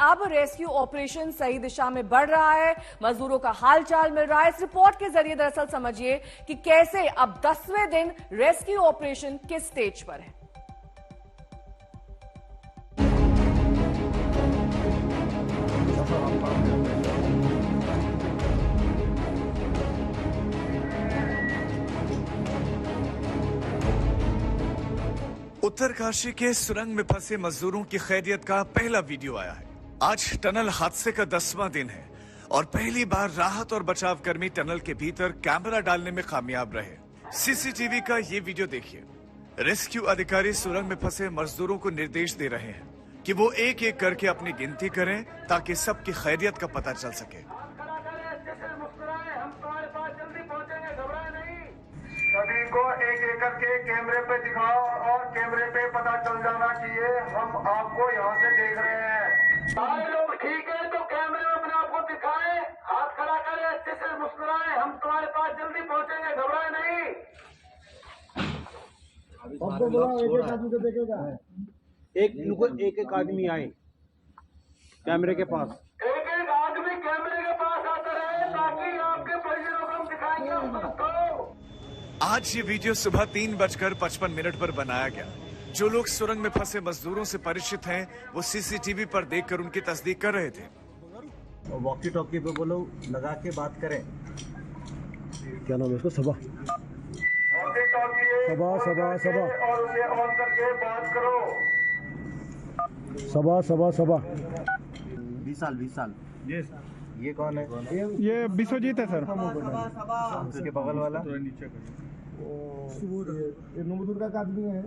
अब rescue operation सही दिशा में बढ़ रहा है, मजदूरों का हालचाल मिल रहा है। इस रिपोर्ट के जरिए दरअसल समझिए कि कैसे अब 10वें दिन रेस्क्यू ऑपरेशन किस स्टेज पर है। उत्तरकाशी के सुरंग में फंसे मजदूरों की खैरियत का पहला वीडियो आया है। आज टनल हादसे का 10वां दिन है और पहली बार राहत और बचाव कर्मी टनल के भीतर कैमरा डालने में कामयाब रहे। सीसीटीवी का ये वीडियो देखिए। रेस्क्यू अधिकारी सुरंग में फंसे मजदूरों को निर्देश दे रहे हैं कि वो एक एक करके अपनी गिनती करें ताकि सबकी खैरियत का पता चल सके। सभी को एक एक करके कैमरे पे दिखाओ और कैमरे पे पता चल जाना चाहिए हम आपको यहाँ से देख रहे हैं। सारे लोग ठीक है तो कैमरे में अपने आप को दिखाएं, हाथ खड़ा करें, अच्छे से मुस्कुराएं, हम तुम्हारे पास जल्दी पहुँचेंगे, घबराए नहीं। सबको बोला एक एक आदमी को देखेगा। एक एक आदमी आए कैमरे के पास, एक एक आदमी कैमरे के पास आता रहे ताकि आपके परिजनों को हम दिखाएंगे। आज ये वीडियो सुबह 3:55 पर बनाया गया। जो लोग सुरंग में फंसे मजदूरों से परिचित हैं, वो सीसीटीवी पर देखकर उनकी तस्दीक कर रहे थे। वॉकी टॉकी पे बोलो लगा के बात करें। क्या नाम है इसको? सबा सबा सबा सबा और उसे ऑन करके बात करो। सबा सबा सबा 20 साल। ये कौन है? ये विश्वजीत है सर। उसके बगल वाला का आदमी है।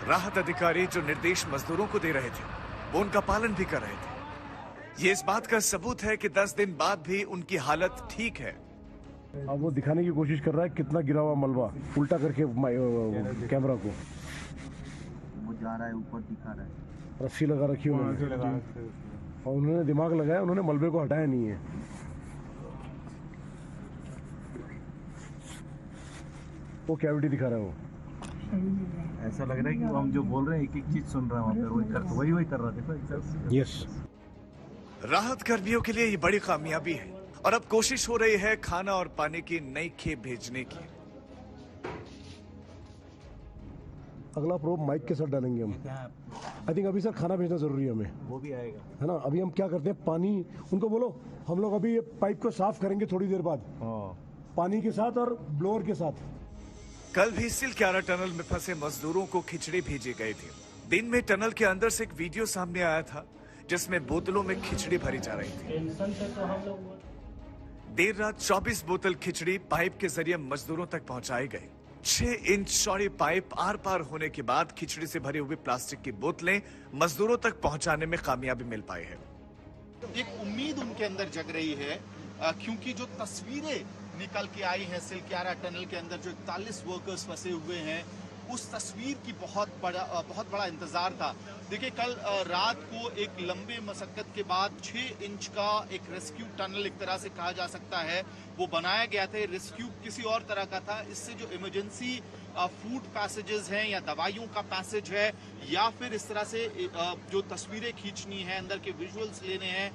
राहत अधिकारी जो निर्देश मजदूरों को दे रहे थे, वो उनका पालन भी कर रहे थे। ये इस बात का सबूत है कि 10 दिन बाद भी उनकी हालत ठीक है। अब वो दिखाने की कोशिश कर रहा है कितना गिरा हुआ मलबा, उल्टा करके कैमरा को वो जा रहा है, ऊपर दिखा रहा है। रस्सी लगा रखी है और उन्होंने दिमाग लगाया, उन्होंने मलबे को हटाया नहीं है। वो कैविटी दिखा रहा है। वो ऐसा लग रहा है कि हम जो बोल रहे हैं एक एक चीज सुन रहा है, वही कर रहा है। यस, राहत कर्मियों के लिए ये बड़ी कामयाबी है और अब कोशिश हो रही है खाना और पानी की नई खेप भेजने की। अगला प्रोब माइक के साथ डालेंगे हम। आई थिंक अभी सर खाना भेजना जरूरी है हमें, वो भी आएगा है ना। अभी हम क्या करते हैं, पानी उनको बोलो, हम लोग अभी ये पाइप को साफ करेंगे थोड़ी देर बाद पानी के साथ और ब्लोअर के साथ। कल भी सिलक्यारा टनल में फंसे मजदूरों को खिचड़ी भेजे गए थे। दिन में टनल के अंदर से एक वीडियो सामने आया था जिसमें बोतलों में खिचड़ी भरी जा रही थी। देर रात 24 बोतल खिचड़ी पाइप के जरिए मजदूरों तक पहुंचाई गई। 6 इंच चौड़ी पाइप आर पार होने के बाद खिचड़ी से भरी हुई प्लास्टिक की बोतलें मजदूरों तक पहुंचाने में कामयाबी मिल पाई है। एक उम्मीद उनके अंदर जग रही है क्योंकि जो तस्वीरें निकल के आई हैं सिलक्यारा टनल के अंदर, जो 41 वर्कर्स फंसे हुए हैं, उस तस्वीर की बहुत बड़ा इंतजार था। देखिए, कल रात को एक लंबे मशक्कत के बाद 6 इंच का एक रेस्क्यू टनल, एक तरह से कहा जा सकता है, वो बनाया गया था। रेस्क्यू किसी और तरह का था। इससे जो इमरजेंसी फूड पैसेजेस हैं या दवाइयों का पैसेज है या फिर इस तरह से जो तस्वीरें खींचनी है, अंदर के विजुअल्स लेने हैं,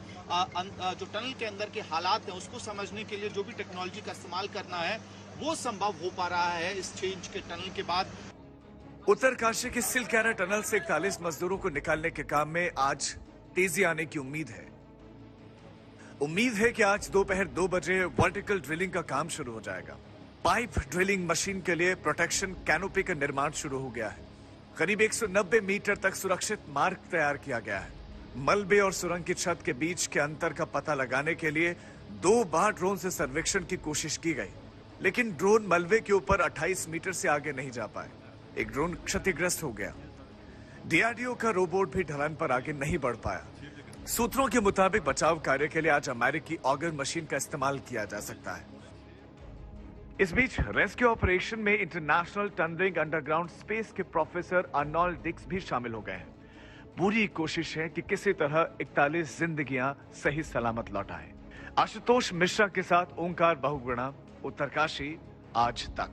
जो टनल के अंदर के हालात हैं उसको समझने के लिए जो भी टेक्नोलॉजी का इस्तेमाल करना है वो संभव हो पा रहा है इस 6 इंच के टनल के बाद। उत्तरकाशी के सिलक्यारा टनल से 41 मजदूरों को निकालने के काम में आज तेजी आने की उम्मीद है। उम्मीद है कि आज दोपहर 2 बजे वर्टिकल ड्रिलिंग का काम शुरू हो जाएगा। पाइप ड्रिलिंग मशीन के लिए प्रोटेक्शन कैनोपी का निर्माण शुरू हो गया है। करीब 190 मीटर तक सुरक्षित मार्ग तैयार किया गया है। मलबे और सुरंग की छत के बीच के अंतर का पता लगाने के लिए 2 बार ड्रोन से सर्वेक्षण की कोशिश की गई, लेकिन ड्रोन मलबे के ऊपर 28 मीटर से आगे नहीं जा पाए। एक ड्रोन क्षतिग्रस्त हो गया। डीआरडीओ का रोबोट भी ढलान पर आगे नहीं बढ़ पाया। सूत्रों के मुताबिक बचाव कार्य के लिए आज अमेरिकी ऑगर मशीन का इस्तेमाल किया जा सकता है। इस बीच रेस्क्यू ऑपरेशन में इंटरनेशनल टनलिंग अंडरग्राउंड स्पेस के प्रोफेसर अर्नोल्ड डिक्स भी शामिल हो गए हैं। पूरी कोशिश है कि किसी तरह 41 जिंदगियां सही सलामत लौटाएं। आशुतोष मिश्रा के साथ ओंकार बहुगुणा, उत्तरकाशी, आज तक।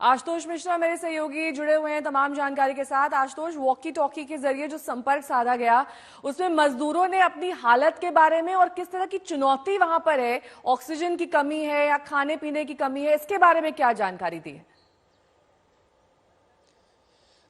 आशुतोष मिश्रा मेरे सहयोगी जुड़े हुए हैं तमाम जानकारी के साथ। आशुतोष, वॉकी टॉकी के जरिए जो संपर्क साधा गया उसमें मजदूरों ने अपनी हालत के बारे में और किस तरह की चुनौती वहां पर है, ऑक्सीजन की कमी है या खाने पीने की कमी है, इसके बारे में क्या जानकारी दी है?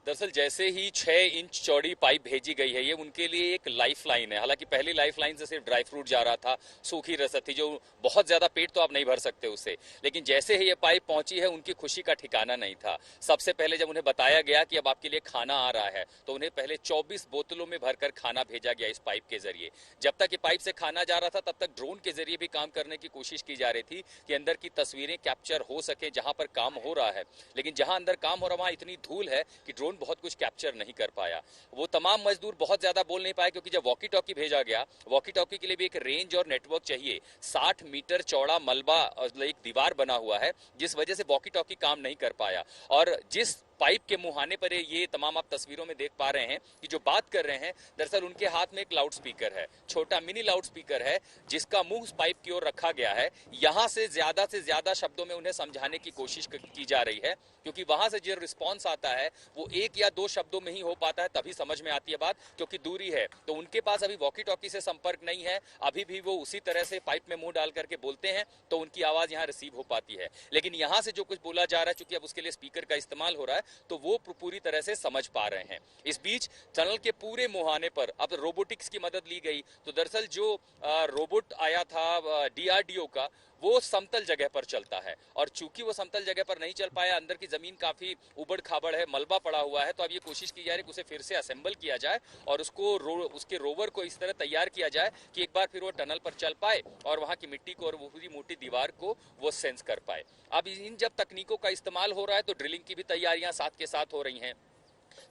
दरअसल जैसे ही 6 इंच चौड़ी पाइप भेजी गई है, ये उनके लिए एक लाइफ लाइन है। हालांकि पहली लाइफ लाइन से सिर्फ ड्राई फ्रूट जा रहा था, सूखी रसद थी, जो बहुत ज्यादा पेट तो आप नहीं भर सकते उससे। लेकिन जैसे ही ये पाइप पहुंची है, उनकी खुशी का ठिकाना नहीं था। सबसे पहले जब उन्हें बताया गया कि अब आपके लिए खाना आ रहा है, तो उन्हें पहले 24 बोतलों में भरकर खाना भेजा गया इस पाइप के जरिए। जब तक ये पाइप से खाना जा रहा था, तब तक ड्रोन के जरिए भी काम करने की कोशिश की जा रही थी कि अंदर की तस्वीरें कैप्चर हो सके जहां पर काम हो रहा है। लेकिन जहां अंदर काम हो रहा, वहां इतनी धूल है कि ड्रोन बहुत कुछ कैप्चर नहीं कर पाया। वो तमाम मजदूर बहुत ज्यादा बोल नहीं पाए, क्योंकि जब वॉकी टॉकी भेजा गया, वॉकी टॉकी के लिए भी एक रेंज और नेटवर्क चाहिए। 60 मीटर चौड़ा मलबा एक दीवार बना हुआ है, जिस वजह से वॉकी टॉकी काम नहीं कर पाया। और जिस पाइप के मुहाने पर ये तमाम आप तस्वीरों में देख पा रहे हैं कि जो बात कर रहे हैं, दरअसल उनके हाथ में एक लाउड स्पीकर है, छोटा मिनी लाउड स्पीकर है, जिसका मुंह पाइप की ओर रखा गया है। यहां से ज्यादा शब्दों में उन्हें समझाने की कोशिश की जा रही है, क्योंकि वहां से जो रिस्पॉन्स आता है वो 1 या 2 शब्दों में ही हो पाता है, तभी समझ में आती है बात, क्योंकि दूरी है। तो उनके पास अभी वॉकी टॉकी से संपर्क नहीं है, अभी भी वो उसी तरह से पाइप में मुंह डाल करके बोलते हैं, तो उनकी आवाज यहाँ रिसीव हो पाती है। लेकिन यहाँ से जो कुछ बोला जा रहा है, चूंकि अब उसके लिए स्पीकर का इस्तेमाल हो रहा है, तो वो पूरी तरह से समझ पा रहे हैं। इस बीच टनल के पूरे मुहाने पर अब रोबोटिक्स की मदद ली गई। तो दरअसल जो रोबोट आया था DRDO का, वो समतल जगह पर चलता है, और चूंकि वो समतल जगह पर नहीं चल पाया, अंदर की जमीन काफी उबड़ खाबड़ है, मलबा पड़ा हुआ है, तो अब ये कोशिश की जा रही है कि उसे फिर से असेंबल किया जाए और उसको उसके रोवर को इस तरह तैयार किया जाए कि एक बार फिर वो टनल पर चल पाए और वहां की मिट्टी को और वो पूरी मोटी दीवार को वो सेंस कर पाए। अब इन जब तकनीकों का इस्तेमाल हो रहा है, तो ड्रिलिंग की भी तैयारियां साथ के साथ हो रही हैं।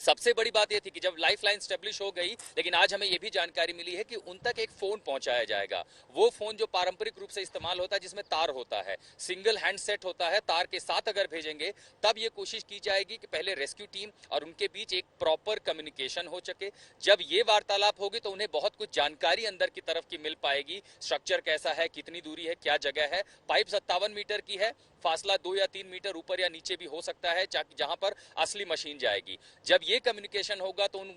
सबसे बड़ी बात यह थी कि जब लाइफलाइन स्टेब्लिश हो गई, लेकिन आज हमें यह भी जानकारी मिली है कि उन तक एक फोन पहुंचाया जाएगा। वो फोन जो पारंपरिक रूप से इस्तेमाल होता है, जिसमें तार होता है, सिंगल हैंड सेट होता है, तार के साथ अगर भेजेंगे, तब ये कोशिश की जाएगी कि पहले रेस्क्यू टीम और उनके बीच एक प्रॉपर कम्युनिकेशन हो सके। जब ये वार्तालाप होगी, तो उन्हें बहुत कुछ जानकारी अंदर की तरफ की मिल पाएगी। स्ट्रक्चर कैसा है, कितनी दूरी है, क्या जगह है। पाइप 57 मीटर की है, फासला 2 या 3 मीटर ऊपर या नीचे भी हो सकता है, जहां पर असली मशीन जाएगी। जब ये कम्युनिकेशन होगा, तो उन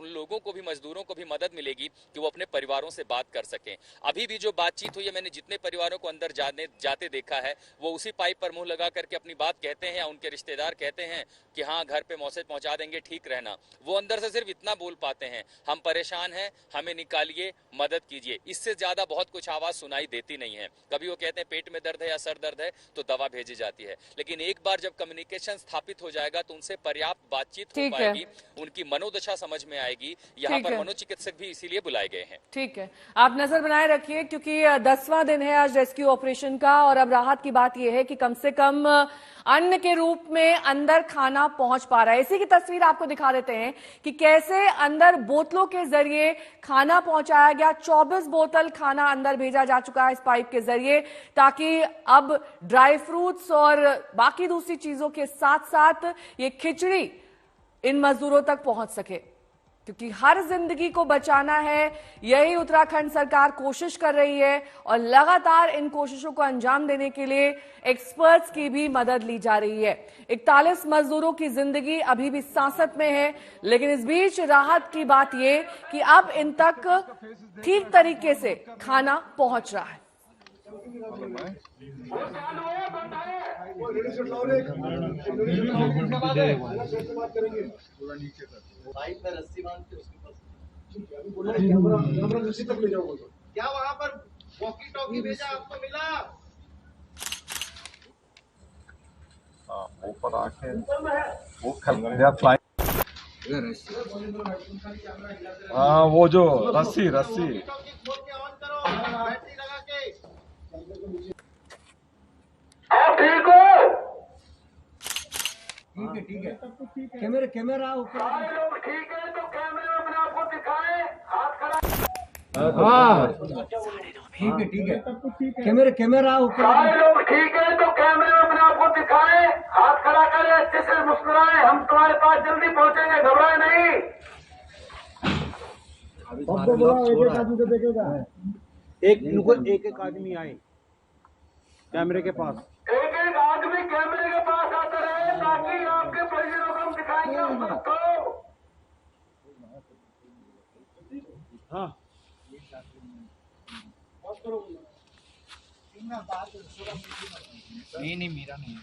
लोगों को भी, मजदूरों को भी मदद मिलेगी कि वो अपने परिवारों से बात कर सकें। अभी भी जो बातचीत हुई है, मैंने जितने परिवारों को अंदर जाते देखा है, वो उसी पाइप पर मुंह लगा करके अपनी बात कहते हैं, या उनके रिश्तेदार कहते हैं कि हाँ, घर पे मैसेज पहुंचा देंगे, ठीक रहना। वो अंदर से सिर्फ इतना बोल पाते हैं, हम परेशान हैं, हमें निकालिए, मदद कीजिए। इससे ज्यादा बहुत कुछ आवाज सुनाई देती नहीं है। कभी वो कहते हैं पेट में दर्द है या सर दर्द है, तो दवा भेजी जाती है। लेकिन एक बार जब कम्युनिकेशन स्थापित हो जाएगा, तो उनसे पर्याप्त बातचीत हो पाएगी, उनकी मनोदशा समझ में आएगी। यहाँ पर मनोचिकित्सक भी इसीलिए बुलाए गए हैं। ठीक है, आप नजर बनाए रखिए, क्योंकि 10वां दिन है आज रेस्क्यू ऑपरेशन का, और अब राहत की बात यह है कि कम से कम अन्न के रूप में अंदर खाना पहुंच पा रहा है। इसी की तस्वीर आपको दिखा देते हैं कि कैसे अंदर बोतलों के जरिए खाना पहुंचाया गया। 24 बोतल खाना अंदर भेजा जा चुका है इस पाइप के जरिए, ताकि अब ड्राई फ्रूट्स और बाकी दूसरी चीजों के साथ साथ ये खिचड़ी इन मजदूरों तक पहुंच सके, क्योंकि हर जिंदगी को बचाना है, यही उत्तराखंड सरकार कोशिश कर रही है, और लगातार इन कोशिशों को अंजाम देने के लिए एक्सपर्ट्स की भी मदद ली जा रही है। 41 मजदूरों की जिंदगी अभी भी सांसत में है, लेकिन इस बीच राहत की बात यह कि अब इन तक ठीक तरीके से खाना पहुंच रहा है। पाइप में रस्सी बांध के उसके पास तक ले जाओ। क्या वहां पर वॉकी टॉकी भेजा, आपको मिला? ऊपर आके वो फ्लाई, हाँ, वो जो रस्सी वॉकी टॉकी खोल के ऑन करो, बैटरी लगा के। आप ठीक हो? ठीक है। कैमरा ऊपर। सारे लोग ठीक है तो कैमरे में अपने आप को दिखाएं, हाथ खड़ा। हाँ, ठीक है। कैमरा ऊपर। सारे लोग ठीक है तो कैमरे में अपने आप को दिखाएं, हाथ खड़ा करें, अच्छे से मुस्कुराएं। हम तुम्हारे पास जल्दी पहुंचेंगे, घबराए नहीं। एक आदमी को देखेगा, एक आदमी आए कैमरे के पास। एक आदमी कैमरे के पास आते रहे, ताकि नहीं नहीं मेरा नहीं